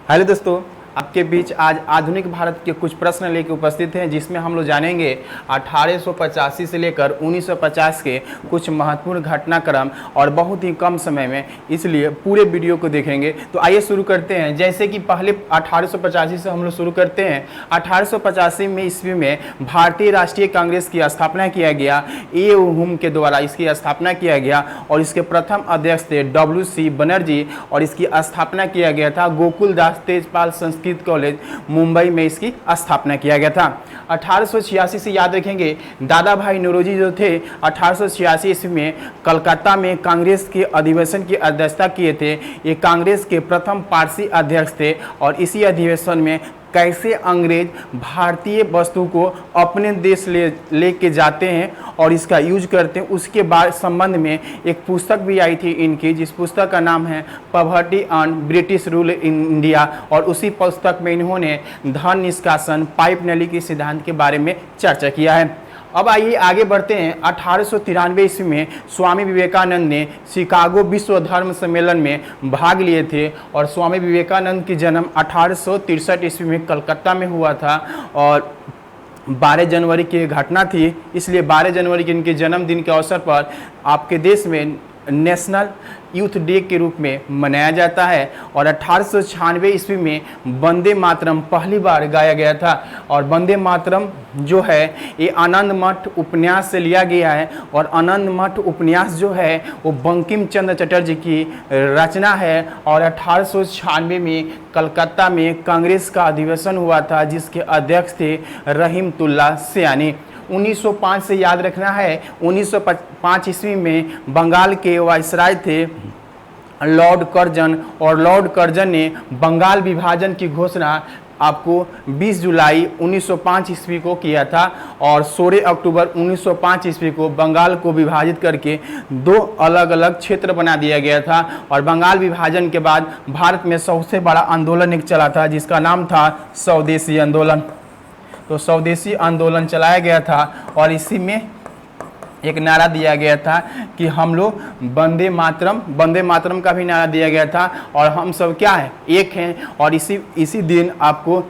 Hello दोस्तों, आपके बीच आज आधुनिक भारत के कुछ प्रश्न लेकर उपस्थित हैं, जिसमें हम लोग जानेंगे 1885 से लेकर 1950 के कुछ महत्वपूर्ण घटनाक्रम और बहुत ही कम समय में, इसलिए पूरे वीडियो को देखेंगे। तो आइए शुरू करते हैं। जैसे कि पहले 1885 से हम लोग शुरू करते हैं। 1885 में ईस्वी में भारतीय राष्ट्रीय कांग्रेस की स्थापना किया गया। ए हुम के द्वारा इसकी स्थापना किया गया और इसके प्रथम अध्यक्ष थे WC बनर्जी और इसकी स्थापना किया गया था गोकुल दास तेजपाल संस्कृत कॉलेज मुंबई में इसकी स्थापना किया गया था। 1886 से याद रखेंगे, दादा भाई नौरोजी जो थे 1886 ईस्वी में कलकत्ता में कांग्रेस के अधिवेशन की अध्यक्षता किए थे। ये कांग्रेस के प्रथम पारसी अध्यक्ष थे और इसी अधिवेशन में कैसे अंग्रेज भारतीय वस्तु को अपने देश लेके जाते हैं और इसका यूज करते हैं, उसके बाद संबंध में एक पुस्तक भी आई थी इनकी, जिस पुस्तक का नाम है poverty and British rule in India. और उसी पुस्तक में इन्होंने धन निष्कासन, पाइप नली के सिद्धांत के बारे में चर्चा किया है। अब आइए आगे बढ़ते हैं। 1893 ईस्वी में स्वामी विवेकानंद ने शिकागो विश्व धर्म सम्मेलन में भाग लिए थे और स्वामी विवेकानंद की जन्म 1863 ईस्वी में कलकत्ता में हुआ था और 12 जनवरी की घटना थी, इसलिए 12 जनवरी के इनके जन्मदिन के अवसर पर आपके देश में नेशनल यूथ डे के रूप में मनाया जाता है। और 1896 ईस्वी में वंदे मातरम पहली बार गाया गया था और वंदे मातरम जो है ये आनंद मठ उपन्यास से लिया गया है और आनंद मठ उपन्यास जो है वो बंकिम चंद्र चटर्जी की रचना है। और 1896 में कलकत्ता में कांग्रेस का अधिवेशन हुआ था, जिसके अध्यक्ष थे रहीमतुल्ला सयानी। 1905 से याद रखना है, 1905 ईस्वी में बंगाल के वायसराय थे लॉर्ड कर्जन और लॉर्ड कर्जन ने बंगाल विभाजन की घोषणा आपको 20 जुलाई 1905 ईस्वी को किया था और 16 अक्टूबर 1905 ईस्वी को बंगाल को विभाजित करके 2 अलग अलग क्षेत्र बना दिया गया था। और बंगाल विभाजन के बाद भारत में सबसे बड़ा आंदोलन एक चला था, जिसका नाम था स्वदेशी आंदोलन। तो स्वदेशी आंदोलन चलाया गया था और इसी में एक नारा दिया गया था कि हम लोग वंदे मातरम का भी नारा दिया गया था और हम सब क्या है, एक हैं। और इसी दिन आपको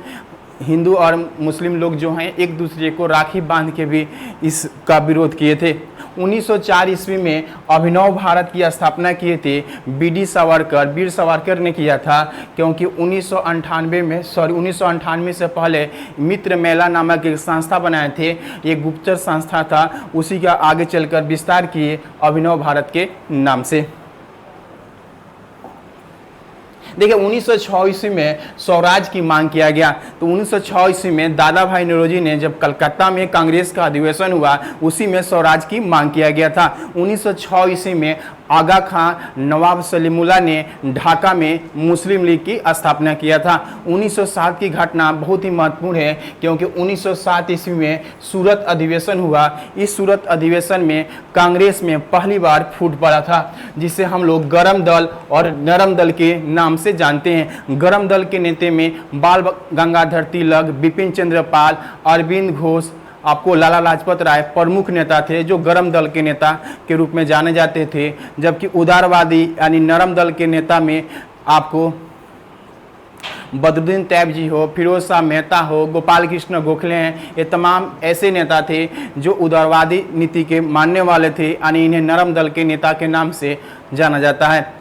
हिंदू और मुस्लिम लोग जो हैं एक दूसरे को राखी बांध के भी इसका विरोध किए थे। 1904 ईस्वी में अभिनव भारत की स्थापना किए थे वीर सावरकर ने किया था, क्योंकि 1998 से पहले मित्र मेला नामक एक संस्था बनाए थे। ये गुप्तचर संस्था था, उसी का आगे चलकर विस्तार किए अभिनव भारत के नाम से। देखिए 1906 ईस्वी में स्वराज की मांग किया गया। तो 1906 ईस्वी में दादा भाई नौरोजी ने जब कलकत्ता में कांग्रेस का अधिवेशन हुआ, उसी में स्वराज की मांग किया गया था। 1906 ईस्वी में आगा खां नवाब सलीमुल्लाह ने ढाका में मुस्लिम लीग की स्थापना किया था। 1907 की घटना बहुत ही महत्वपूर्ण है, क्योंकि 1907 ईस्वी में सूरत अधिवेशन हुआ। इस सूरत अधिवेशन में कांग्रेस में पहली बार फूट पड़ा था, जिसे हम लोग गरम दल और नरम दल के नाम से जानते हैं। गरम दल के नेता में बाल गंगाधर तिलक, बिपिन चंद्र पाल, अरविंद घोष, आपको लाला लाजपत राय प्रमुख नेता थे, जो गरम दल के नेता के रूप में जाने जाते थे। जबकि उदारवादी यानी नरम दल के नेता में आपको बदरुद्दीन तैयब जी हो, फिरोज शाह मेहता हो, गोपाल कृष्ण गोखले हैं, ये तमाम ऐसे नेता थे जो उदारवादी नीति के मानने वाले थे, यानी इन्हें नरम दल के नेता के नाम से जाना जाता है।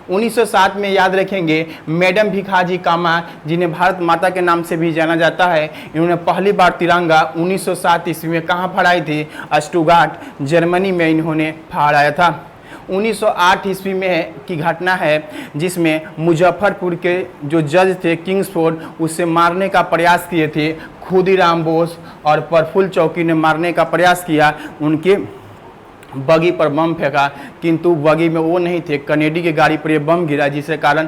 1907 में याद रखेंगे मैडम भिखाजी कामा, जिन्हें भारत माता के नाम से भी जाना जाता है, इन्होंने पहली बार तिरंगा 1907 ईस्वी में कहाँ फहराई थी? स्टुटगार्ट जर्मनी में इन्होंने फहराया था। 1908 ईस्वी में की घटना है, जिसमें मुजफ्फरपुर के जो जज थे किंग्सफोर्ड, उससे मारने का प्रयास किए थे। खुदीराम बोस और प्रफुल्ल चौकी ने मारने का प्रयास किया, उनके बगी पर बम फेंका, किंतु बगी में वो नहीं थे, कनेडी की गाड़ी पर ये बम गिरा, जिसके कारण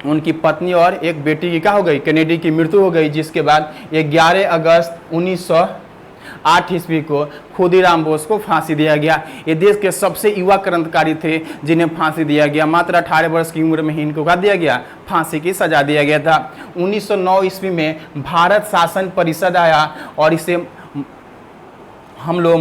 उनकी पत्नी और एक बेटी की क्या हो गई, कनेडी की मृत्यु हो गई। जिसके बाद 11 अगस्त 1908 ईस्वी को खुदीराम बोस को फांसी दिया गया। ये देश के सबसे युवा क्रांतिकारी थे जिन्हें फांसी दिया गया। मात्र 18 वर्ष की उम्र में ही इनको क्या दिया गया? फांसी की सजा दिया गया था। 1909 ईस्वी में भारत शासन परिषद आया और इसे हम लोग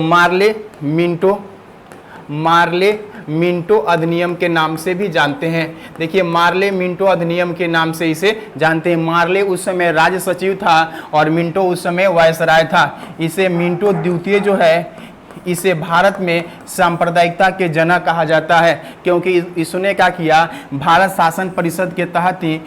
मार्ले मिंटो अधिनियम के नाम से भी जानते हैं। देखिए, मार्ले मिंटो अधिनियम के नाम से इसे जानते हैं। मार्ले उस समय राज्य सचिव था और मिंटो उस समय वायसराय था। इसे मिंटो द्वितीय जो है, इसे भारत में सांप्रदायिकता के जनक कहा जाता है, क्योंकि इसने क्या किया, भारत शासन परिषद के तहत ही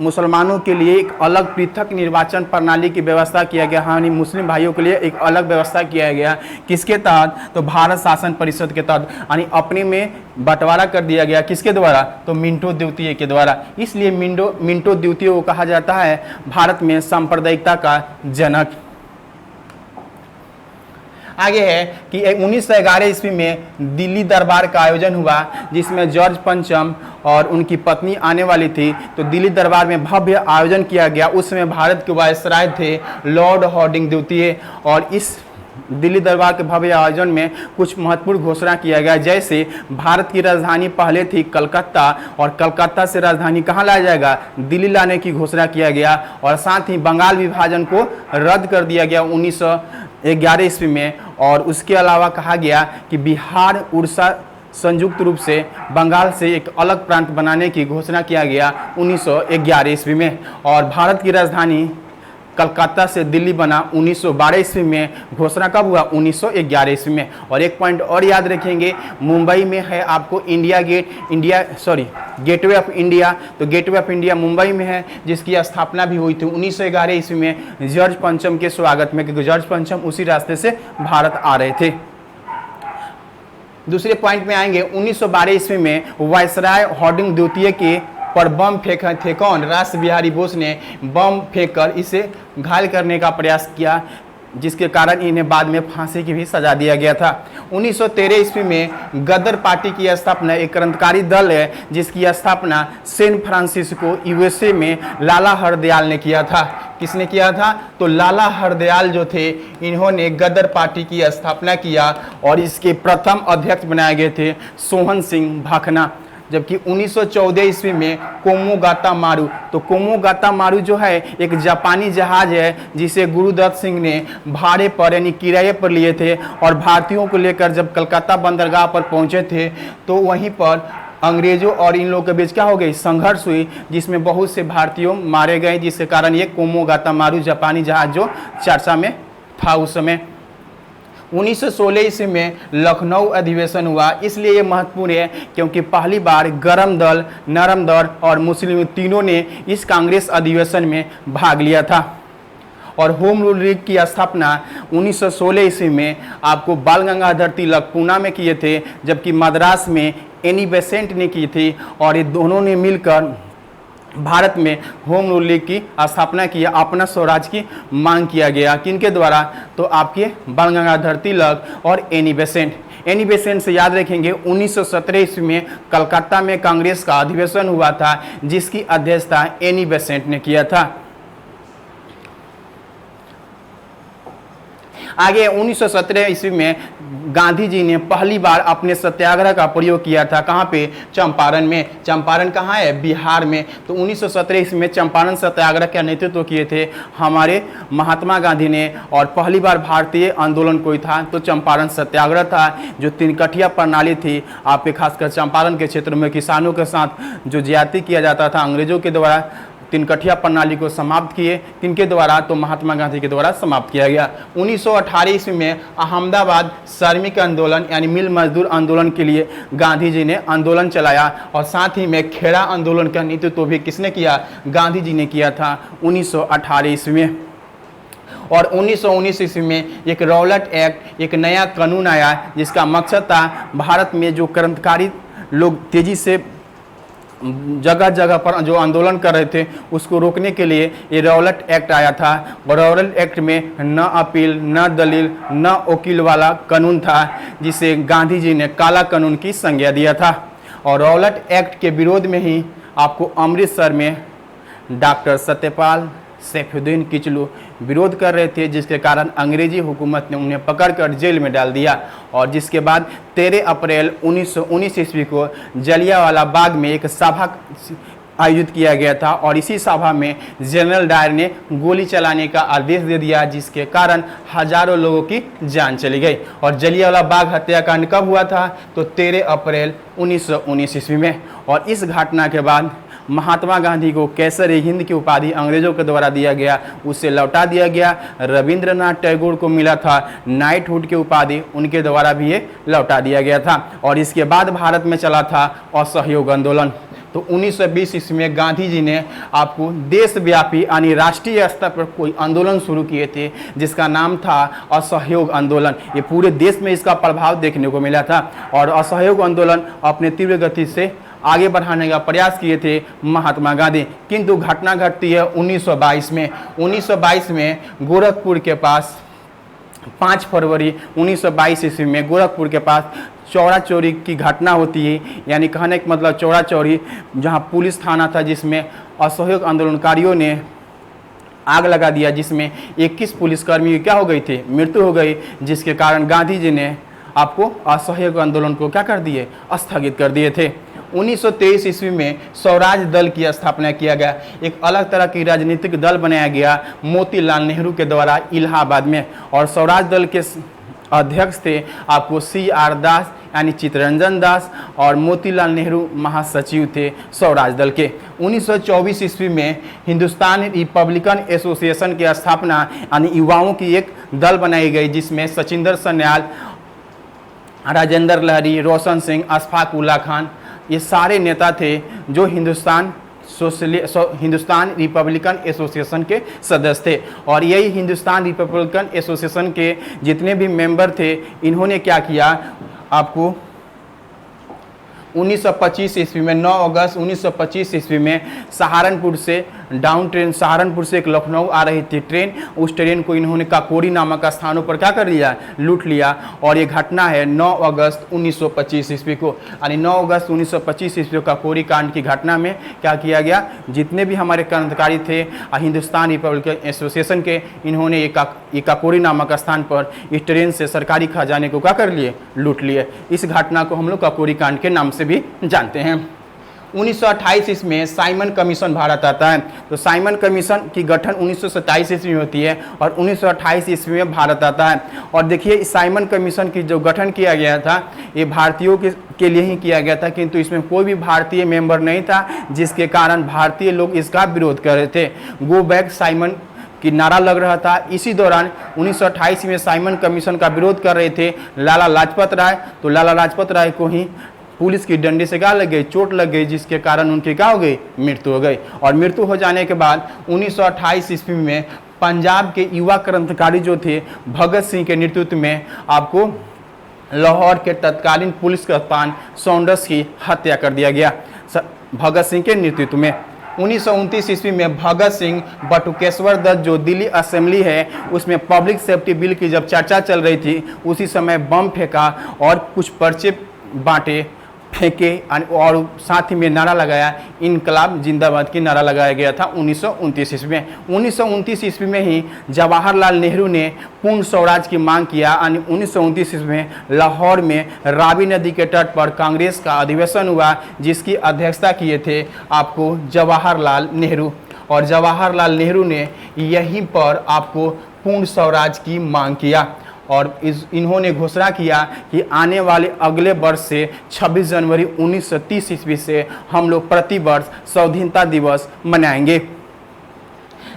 मुसलमानों के लिए एक अलग पृथक निर्वाचन प्रणाली की व्यवस्था किया गया। हाँ, मुस्लिम भाइयों के लिए एक अलग व्यवस्था किया गया। किसके तहत? तो भारत शासन परिषद के तहत, यानी अपने में बंटवारा कर दिया गया। किसके द्वारा? तो मिंटो द्वितीय के द्वारा। इसलिए मिंटो द्वितीय को कहा जाता है भारत में सांप्रदायिकता का जनक। आगे है कि 1911 ईस्वी में दिल्ली दरबार का आयोजन हुआ, जिसमें जॉर्ज पंचम और उनकी पत्नी आने वाली थी। तो दिल्ली दरबार में भव्य आयोजन किया गया। उस समय भारत के वायसराय थे लॉर्ड हार्डिंग द्वितीय, और इस दिल्ली दरबार के भव्य आयोजन में कुछ महत्वपूर्ण घोषणा किया गया, जैसे भारत की राजधानी पहले थी कलकत्ता, और कलकत्ता से राजधानी कहाँ लाया जाएगा? दिल्ली लाने की घोषणा किया गया। और साथ ही बंगाल विभाजन को रद्द कर दिया गया 1911 ईस्वी में। और उसके अलावा कहा गया कि बिहार उड़ीसा संयुक्त रूप से बंगाल से एक अलग प्रांत बनाने की घोषणा किया गया 1911 ईस्वी में। और भारत की राजधानी कलकत्ता से दिल्ली बना 1912 ईस्वी में। घोषणा कब हुआ? 1911 ईस्वी में। और एक पॉइंट और याद रखेंगे, मुंबई में है आपको गेटवे ऑफ इंडिया। तो गेटवे ऑफ इंडिया मुंबई में है, जिसकी स्थापना भी हुई थी 1911 ईस्वी में जॉर्ज पंचम के स्वागत में, क्योंकि जॉर्ज पंचम उसी रास्ते से भारत आ रहे थे। दूसरे पॉइंट में आएंगे, 1912 ईस्वी में वायसराय हार्डिंग द्वितीय के पर बम फेंके थे। कौन? रास बिहारी बोस ने बम फेंककर इसे घायल करने का प्रयास किया, जिसके कारण इन्हें बाद में फांसी की भी सजा दिया गया था। 1913 ईस्वी में गदर पार्टी की स्थापना, एक क्रांतिकारी दल है जिसकी स्थापना सैन फ्रांसिस्को यूएसए में लाला हरदयाल ने किया था। किसने किया था? तो लाला हरदयाल जो थे, इन्होंने गदर पार्टी की स्थापना किया, और इसके प्रथम अध्यक्ष बनाए गए थे सोहन सिंह भाखना। जबकि 1914 ईस्वी में कोमोगाता मारू, तो कोमोगाता मारू जो है एक जापानी जहाज है, जिसे गुरुदत्त सिंह ने भाड़े पर यानी किराए पर लिए थे, और भारतीयों को लेकर जब कलकत्ता बंदरगाह पर पहुंचे थे, तो वहीं पर अंग्रेजों और इन लोगों के बीच क्या हो गई? संघर्ष हुई, जिसमें बहुत से भारतीयों मारे गए, जिसके कारण ये कोमोगाता मारू जापानी जहाज जो चर्चा में था उस समय। 1916 ईस्वी में लखनऊ अधिवेशन हुआ। इसलिए ये महत्वपूर्ण है क्योंकि पहली बार गरम दल, नरम दल और मुस्लिम तीनों ने इस कांग्रेस अधिवेशन में भाग लिया था। और होम रूल लीग की स्थापना 1916 ईस्वी में आपको बाल गंगाधर तिलक पूना में किए थे, जबकि मद्रास में एनी बेसेंट ने की थी। और ये दोनों ने मिलकर भारत में होम रूल लीग की स्थापना किया, अपना स्वराज की मांग किया गया। किनके द्वारा? तो आपके बाल गंगाधर तिलक और एनी बेसेंट। एनी बेसेंट से याद रखेंगे 1917 ईस्वी में कलकत्ता में कांग्रेस का अधिवेशन हुआ था, जिसकी अध्यक्षता एनी बेसेंट ने किया था। आगे 1917 ईस्वी में गांधी जी ने पहली बार अपने सत्याग्रह का प्रयोग किया था। कहाँ पे? चंपारण में। चंपारण कहाँ है? बिहार में। तो 1917 ईस्वी में चंपारण सत्याग्रह का नेतृत्व किए थे हमारे महात्मा गांधी ने, और पहली बार भारतीय आंदोलन कोई था तो चंपारण सत्याग्रह था, जो तिनकठिया प्रणाली थी। आपके खासकर चंपारण के क्षेत्र में किसानों के साथ जो ज्यादती किया जाता था अंग्रेजों के द्वारा, तिनकठिया प्रणाली को समाप्त किए। किनके द्वारा? तो महात्मा गांधी के द्वारा समाप्त किया गया। 1918 ईस्वी में अहमदाबाद श्रमिक आंदोलन यानी मिल मजदूर आंदोलन के लिए गांधी जी ने आंदोलन चलाया, और साथ ही में खेड़ा आंदोलन का नेतृत्व भी किसने किया? गांधी जी ने किया था 1918 ईस्वी में। और 1919 ईस्वी में एक रौलट एक्ट, एक नया कानून आया, जिसका मकसद था भारत में जो क्रांतिकारी लोग तेजी से जगह जगह पर जो आंदोलन कर रहे थे उसको रोकने के लिए ये रौलट एक्ट आया था। और रौलट एक्ट में न अपील, न दलील, न वकील वाला कानून था, जिसे गांधी जी ने काला कानून की संज्ञा दिया था। और रौलट एक्ट के विरोध में ही आपको अमृतसर में डॉक्टर सत्यपाल सैफुद्दीन किचलू विरोध कर रहे थे, जिसके कारण अंग्रेजी हुकूमत ने उन्हें पकड़कर जेल में डाल दिया। और जिसके बाद 13 अप्रैल 1919 ईस्वी को जलियांवाला बाग में एक सभा आयोजित किया गया था और इसी सभा में जनरल डायर ने गोली चलाने का आदेश दे दिया, जिसके कारण हजारों लोगों की जान चली गई। और जलियांवाला बाग हत्याकांड कब हुआ था? तो 13 अप्रैल 1919 ईस्वी में। और इस घटना के बाद महात्मा गांधी को कैसर-ए-हिंद की उपाधि अंग्रेजों के द्वारा दिया गया, उसे लौटा दिया गया। रविंद्रनाथ टैगोर को मिला था नाइटहुड की उपाधि, उनके द्वारा भी ये लौटा दिया गया था। और इसके बाद भारत में चला था असहयोग आंदोलन। तो 1920 ईस्वी में गांधी जी ने आपको देशव्यापी यानी राष्ट्रीय स्तर पर कोई आंदोलन शुरू किए थे, जिसका नाम था असहयोग आंदोलन। ये पूरे देश में इसका प्रभाव देखने को मिला था और असहयोग आंदोलन अपने तीव्र गति से आगे बढ़ाने का प्रयास किए थे महात्मा गांधी। किंतु घटना घटती है 1922 में। 1922 में गोरखपुर के पास 5 फरवरी 1922 ईस्वी में गोरखपुर के पास चौरा चोरी की घटना होती है। यानी कहने का मतलब चौरा चोरी, जहां पुलिस थाना था जिसमें असहयोग आंदोलनकारियों ने आग लगा दिया, जिसमें 21 पुलिसकर्मी की क्या हो गई थी? मृत्यु हो गई, जिसके कारण गांधी जी ने आपको असहयोग आंदोलन को क्या कर दिए? स्थगित कर दिए थे। 1923 ईस्वी में स्वराज दल की स्थापना किया गया। एक अलग तरह की राजनीतिक दल बनाया गया मोतीलाल नेहरू के द्वारा इलाहाबाद में। और स्वराज दल के अध्यक्ष थे आपको CR दास यानी चित्तरंजन दास, और मोतीलाल नेहरू महासचिव थे स्वराज दल के। 1924 ईस्वी में हिंदुस्तान रिपब्लिकन एसोसिएशन की स्थापना यानी युवाओं की एक दल बनाई गई, जिसमें सचिंदर सन्याल, राजेंद्र लहरी, रोशन सिंह, अशफाक उल्ला खान, ये सारे नेता थे जो हिंदुस्तान रिपब्लिकन एसोसिएशन के सदस्य थे। और यही हिंदुस्तान रिपब्लिकन एसोसिएशन के जितने भी मेंबर थे, इन्होंने क्या किया? आपको 1925 ईस्वी में 9 अगस्त 1925 ईस्वी में सहारनपुर से डाउन ट्रेन, सहारनपुर से एक लखनऊ आ रही थी ट्रेन, उस ट्रेन को इन्होंने काकोरी नामक स्थानों पर क्या कर लिया? लूट लिया। और ये घटना है 9 अगस्त 1925 ईस्वी को। यानी 9 अगस्त 1925 ईस्वी को काकोरी कांड की घटना में क्या किया गया? जितने भी हमारे क्रांतिकारी थे हिंदुस्तान रिपब्लिकन एसोसिएशन के, इन्होंने ये काकोरी नामक स्थान पर इस ट्रेन से सरकारी खजाने को क्या कर लिए? लूट लिए। इस घटना को हम लोग काकोरी कांड के नाम से भी जानते हैं। 1928 ईस्वी में साइमन कमीशन भारत आता है। तो साइमन कमीशन की गठन 1927 ईस्वी में होती है और 1928 ईस्वी में भारत आता है। और देखिए साइमन कमीशन की जो गठन किया गया था, ये भारतीयों के लिए ही किया गया था, किंतु इसमें कोई भी भारतीय मेंबर नहीं था, जिसके कारण भारतीय लोग इसका विरोध कर रहे थे। गो बैक साइमन की नारा लग रहा था। इसी दौरान 1928 में साइमन कमीशन का विरोध कर रहे थे लाला लाजपत राय। तो लाला लाजपत राय को ही पुलिस की डंडे से क्या लग गई? चोट लग गई, जिसके कारण उनकी क्या हो गई? मृत्यु हो गई। और मृत्यु हो जाने के बाद 1928 ईस्वी में पंजाब के युवा क्रांतिकारी जो थे भगत सिंह के नेतृत्व में आपको लाहौर के तत्कालीन पुलिस कप्तान सॉन्डर्स की हत्या कर दिया गया भगत सिंह के नेतृत्व में। 1929 ईस्वी में भगत सिंह बटुकेश्वर दत्त, जो दिल्ली असेंबली है उसमें पब्लिक सेफ्टी बिल की जब चर्चा चल रही थी, उसी समय बम फेंका और कुछ पर्चे बांटे, फेंके और साथ ही में नारा लगाया, इनकलाब जिंदाबाद की नारा लगाया गया था 1929 ईस्वी में। 1929 ईस्वी में ही जवाहरलाल नेहरू ने पूर्ण स्वराज की मांग किया। 1929 ईस्वी में लाहौर में रावी नदी के तट पर कांग्रेस का अधिवेशन हुआ, जिसकी अध्यक्षता किए थे आपको जवाहरलाल नेहरू। और जवाहरलाल नेहरू ने यहीं पर आपको पूर्ण स्वराज की मांग किया और इन्होंने घोषणा किया कि आने वाले अगले वर्ष से 26 जनवरी 1930 ईस्वी से हम लोग प्रति वर्ष स्वाधीनता दिवस मनाएंगे।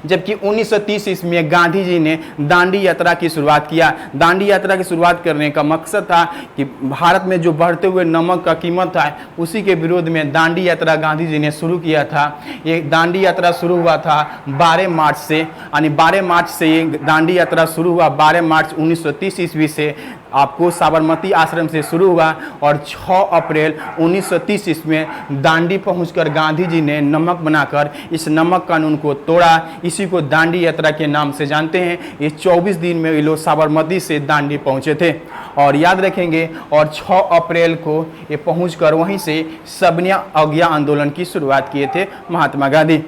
जबकि 1930 ईस्वी में गांधी जी ने दांडी यात्रा की शुरुआत किया। दांडी यात्रा की शुरुआत करने का मकसद था कि भारत में जो बढ़ते हुए नमक का कीमत था, उसी के विरोध में दांडी यात्रा गांधी जी ने शुरू किया था। ये दांडी यात्रा शुरू हुआ था 12 मार्च से, यानी 12 मार्च से ये दांडी यात्रा शुरू हुआ। 12 मार्च 1930 ईस्वी से आपको साबरमती आश्रम से शुरू हुआ और 6 अप्रैल 1930 ईस्वी में दांडी पहुंचकर गांधी जी ने नमक बनाकर इस नमक कानून को तोड़ा। इसी को दांडी यात्रा के नाम से जानते हैं। ये 24 दिन में ये लोग साबरमती से दांडी पहुंचे थे और याद रखेंगे। और 6 अप्रैल को ये पहुंचकर वहीं से सबने आज्ञा आंदोलन की शुरुआत किए थे महात्मा गांधी।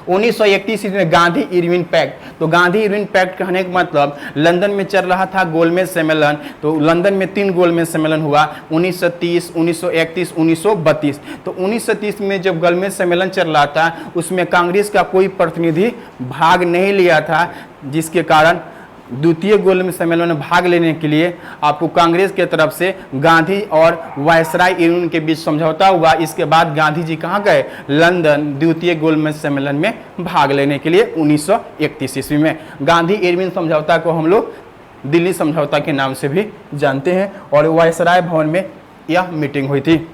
1931 में गांधी इरविन पैक्ट। तो गांधी इरविन पैक्ट कहने का मतलब लंदन में चल रहा था गोलमेज सम्मेलन, तो लंदन में 3 गोलमेज सम्मेलन हुआ 1930, 1931, 1932। तो 1930 में जब गोलमेज सम्मेलन चल रहा था उसमें कांग्रेस का कोई प्रतिनिधि भाग नहीं लिया था, जिसके कारण द्वितीय गोलमेज सम्मेलन में भाग लेने के लिए आपको कांग्रेस के तरफ से गांधी और वायसराय इरविन के बीच समझौता हुआ। इसके बाद गांधी जी कहाँ गए? लंदन द्वितीय गोलमेज सम्मेलन में भाग लेने के लिए 1931 ईस्वी में। गांधी इरविन समझौता को हम लोग दिल्ली समझौता के नाम से भी जानते हैं और वायसराय भवन में यह मीटिंग हुई थी।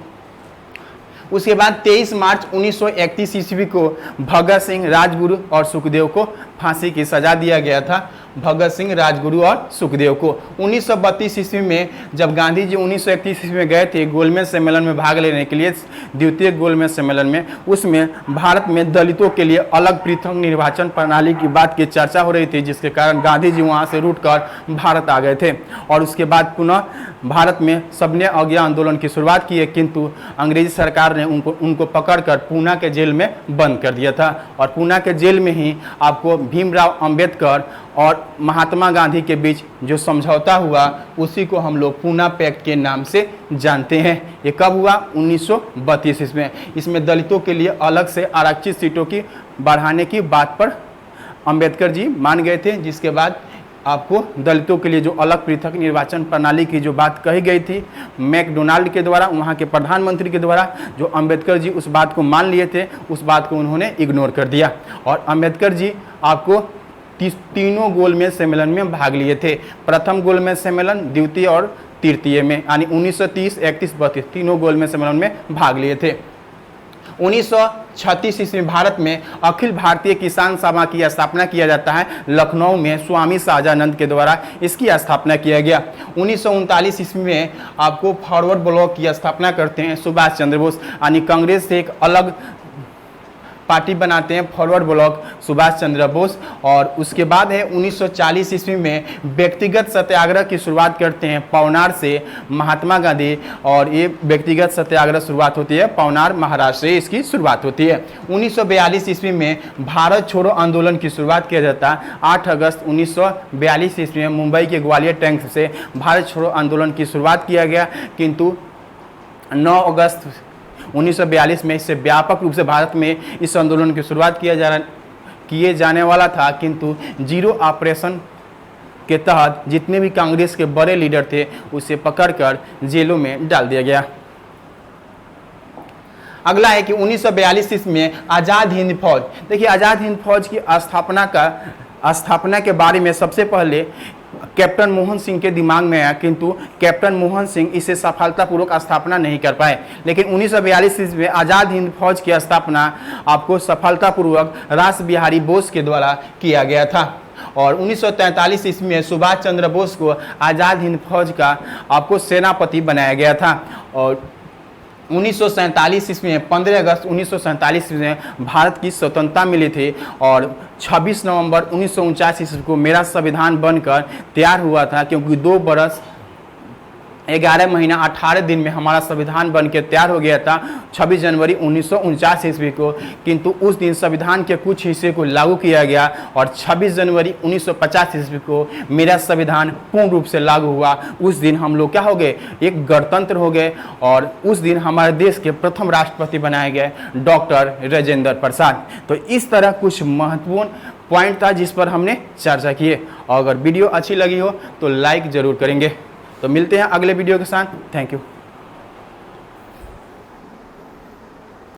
उसके बाद 23 मार्च 1931 ईस्वी को भगत सिंह, राजगुरु और सुखदेव को फांसी की सजा दिया गया था। भगत सिंह, राजगुरु और सुखदेव को 1932 ईस्वी में जब गांधी जी 1931 ईस्वी में गए थे गोलमेज सम्मेलन में भाग लेने के लिए, द्वितीय गोलमेज सम्मेलन में, उसमें भारत में दलितों के लिए अलग पृथक निर्वाचन प्रणाली की बात की चर्चा हो रही थी, जिसके कारण गांधी जी वहां से रूटकर भारत आ गए थे। और उसके बाद पुनः भारत में सबने अज्ञा आंदोलन की शुरुआत की है, किंतु अंग्रेजी सरकार ने उनको पकड़कर पूना के जेल में बंद कर दिया था। और पूना के जेल में ही आपको भीमराव अंबेडकर और महात्मा गांधी के बीच जो समझौता हुआ उसी को हम लोग पूना पैक्ट के नाम से जानते हैं। ये कब हुआ? 1932 ईस्वी में। इसमें दलितों के लिए अलग से आरक्षित सीटों की बढ़ाने की बात पर अंबेडकर जी मान गए थे, जिसके बाद आपको दलितों के लिए जो अलग पृथक निर्वाचन प्रणाली की जो बात कही गई थी मैकडोनाल्ड के द्वारा, वहाँ के प्रधानमंत्री के द्वारा, जो अंबेडकर जी उस बात को मान लिए थे, उस बात को उन्होंने इग्नोर कर दिया। और अंबेडकर जी आपको तीनों गोलमेज सम्मेलन में भाग लिए थे। प्रथम गोलमेज सम्मेलन, द्वितीय और तृतीय में, यानी 1930, 31, 32 तीनों गोलमेज सम्मेलन में भाग लिए थे। 1936 ईस्वी में भारत में अखिल भारतीय किसान सभा की स्थापना किया जाता है। लखनऊ में स्वामी सहजानंद के द्वारा इसकी स्थापना किया गया। 1939 ईस्वी में आपको फॉरवर्ड ब्लॉक की स्थापना करते हैं सुभाष चंद्र बोस, यानी कांग्रेस से एक अलग पार्टी बनाते हैं फॉरवर्ड ब्लॉक सुभाष चंद्र बोस। और उसके बाद है 1940 ईस्वी में व्यक्तिगत सत्याग्रह की शुरुआत करते हैं पवनार से महात्मा गांधी, और ये व्यक्तिगत सत्याग्रह शुरुआत होती है पवनार महाराष्ट्र से, इसकी शुरुआत होती है। 1942 ईस्वी में भारत छोड़ो आंदोलन की शुरुआत किया जाता है। 8 अगस्त 1942 ईस्वी में मुंबई के ग्वालियर टैंक से भारत छोड़ो आंदोलन की शुरुआत किया गया, किंतु 9 अगस्त 1942 में इससे व्यापक रूप से भारत में इस आंदोलन की शुरुआत किए जाने वाला था, किंतु जीरो ऑपरेशन के तहत जितने भी कांग्रेस के बड़े लीडर थे उसे पकड़कर जेलों में डाल दिया गया। अगला है कि 1942 ईस्वी में आज़ाद हिंद फौज। देखिए, आज़ाद हिंद फौज की स्थापना के बारे में सबसे पहले कैप्टन मोहन सिंह के दिमाग में आया, किंतु कैप्टन मोहन सिंह इसे सफलतापूर्वक स्थापना नहीं कर पाए। लेकिन 1942 ईस्वी में आज़ाद हिंद फौज की स्थापना आपको सफलतापूर्वक रास बिहारी बोस के द्वारा किया गया था। और 1943 ईस्वी में सुभाष चंद्र बोस को आज़ाद हिंद फौज का आपको सेनापति बनाया गया था। और 1947 ईस्वी में 15 अगस्त 1947 ईस्वी में भारत की स्वतंत्रता मिली थी, और 26 नवंबर 1949 ईस्वी को मेरा संविधान बनकर तैयार हुआ था, क्योंकि 2 बरस 11 महीना 18 दिन में हमारा संविधान बनकर तैयार हो गया था 26 जनवरी 1949 ईस्वी को। किंतु उस दिन संविधान के कुछ हिस्से को लागू किया गया और 26 जनवरी 1950 ईस्वी को मेरा संविधान पूर्ण रूप से लागू हुआ। उस दिन हम लोग क्या हो गए? एक गणतंत्र हो गए, और उस दिन हमारे देश के प्रथम राष्ट्रपति बनाए गए डॉक्टर राजेंद्र प्रसाद। तो इस तरह कुछ महत्वपूर्ण पॉइंट था जिस पर हमने चर्चा की है। और अगर वीडियो अच्छी लगी हो तो लाइक ज़रूर करेंगे। तो मिलते हैं अगले वीडियो के साथ। Thank you.